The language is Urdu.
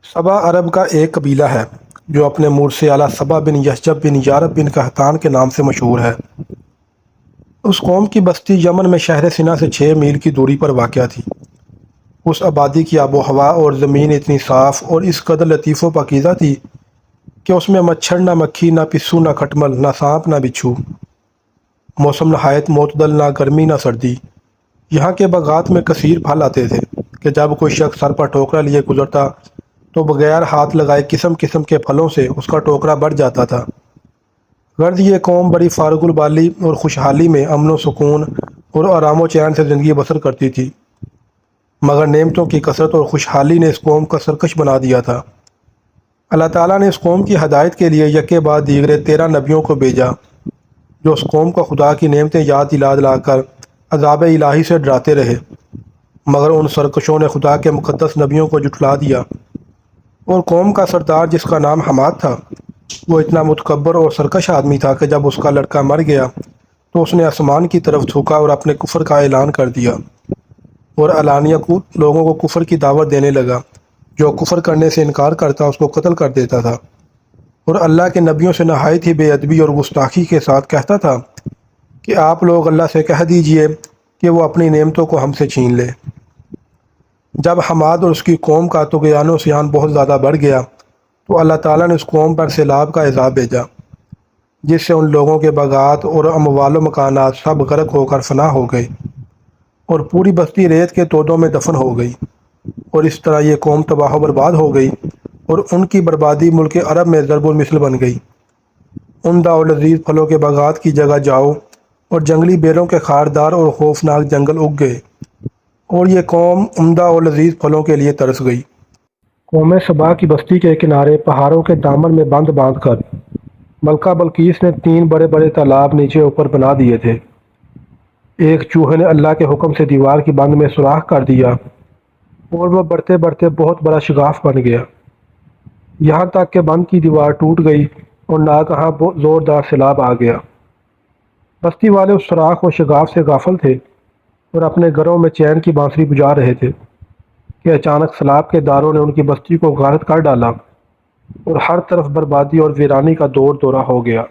سبا عرب کا ایک قبیلہ ہے جو اپنے مرثے اعلیٰ سبا بن یحجب بن یارب بن قحطان کے نام سے مشہور ہے۔ اس قوم کی بستی یمن میں شہر سنا سے 6 میل کی دوری پر واقع تھی۔ اس آبادی کی آب و ہوا اور زمین اتنی صاف اور اس قدر لطیف و پاکیزہ تھی کہ اس میں مچھر نہ مکھی نہ پسو نہ کھٹمل نہ سانپ نہ بچھو۔ موسم نہایت معتدل، نہ گرمی نہ سردی۔ یہاں کے باغات میں کثیر پھل آتے تھے کہ جب کوئی شخص سر پر ٹوکرا لیے گزرتا تو بغیر ہاتھ لگائے قسم قسم کے پھلوں سے اس کا ٹوکرا بھر جاتا تھا۔ غرض یہ قوم بڑی فارغ البالی اور خوشحالی میں امن و سکون اور آرام و چین سے زندگی بسر کرتی تھی، مگر نعمتوں کی کثرت اور خوشحالی نے اس قوم کا سرکش بنا دیا تھا۔ اللہ تعالیٰ نے اس قوم کی ہدایت کے لیے یکے بعد دیگرے 13 نبیوں کو بھیجا جو اس قوم کو خدا کی نعمتیں یاد دلا کر عذاب الہی سے ڈراتے رہے، مگر ان سرکشوں نے خدا کے مقدس نبیوں کو جھٹلا دیا، اور قوم کا سردار جس کا نام حماد تھا وہ اتنا متکبر اور سرکش آدمی تھا کہ جب اس کا لڑکا مر گیا تو اس نے آسمان کی طرف تھوکا اور اپنے کفر کا اعلان کر دیا، اور علانیہ لوگوں کو کفر کی دعوت دینے لگا۔ جو کفر کرنے سے انکار کرتا اس کو قتل کر دیتا تھا، اور اللہ کے نبیوں سے نہایت ہی بے ادبی اور گستاخی کے ساتھ کہتا تھا کہ آپ لوگ اللہ سے کہہ دیجئے کہ وہ اپنی نعمتوں کو ہم سے چھین لے۔ جب حماد اور اس کی قوم کا طغیان و عصیان بہت زیادہ بڑھ گیا تو اللہ تعالیٰ نے اس قوم پر سیلاب کا عذاب بھیجا، جس سے ان لوگوں کے باغات اور اموال و مکانات سب غرق ہو کر فنا ہو گئے، اور پوری بستی ریت کے تودوں میں دفن ہو گئی، اور اس طرح یہ قوم تباہ و برباد ہو گئی، اور ان کی بربادی ملک عرب میں ضرب المثل بن گئی۔ عمدہ اور لذیذ پھلوں کے باغات کی جگہ جاؤ اور جنگلی بیروں کے خاردار اور خوفناک جنگل اگ گئے، اور یہ قوم عمدہ اور لذیذ پھلوں کے لیے ترس گئی۔ قوم سبا کی بستی کے کنارے پہاڑوں کے دامن میں بند باندھ کر ملکہ بلقیس نے 3 بڑے بڑے تالاب نیچے اوپر بنا دیے تھے۔ ایک چوہے نے اللہ کے حکم سے دیوار کی بند میں سوراخ کر دیا، اور وہ بڑھتے بڑھتے بہت بڑا شگاف بن گیا، یہاں تک کہ بند کی دیوار ٹوٹ گئی اور ناگہاں زوردار سیلاب آ گیا۔ بستی والے اس سوراخ و شگاف سے غافل تھے اور اپنے گھروں میں چین کی بانسری بجا رہے تھے کہ اچانک سیلاب کے داروں نے ان کی بستی کو غارت کر ڈالا، اور ہر طرف بربادی اور ویرانی کا دور دورہ ہو گیا۔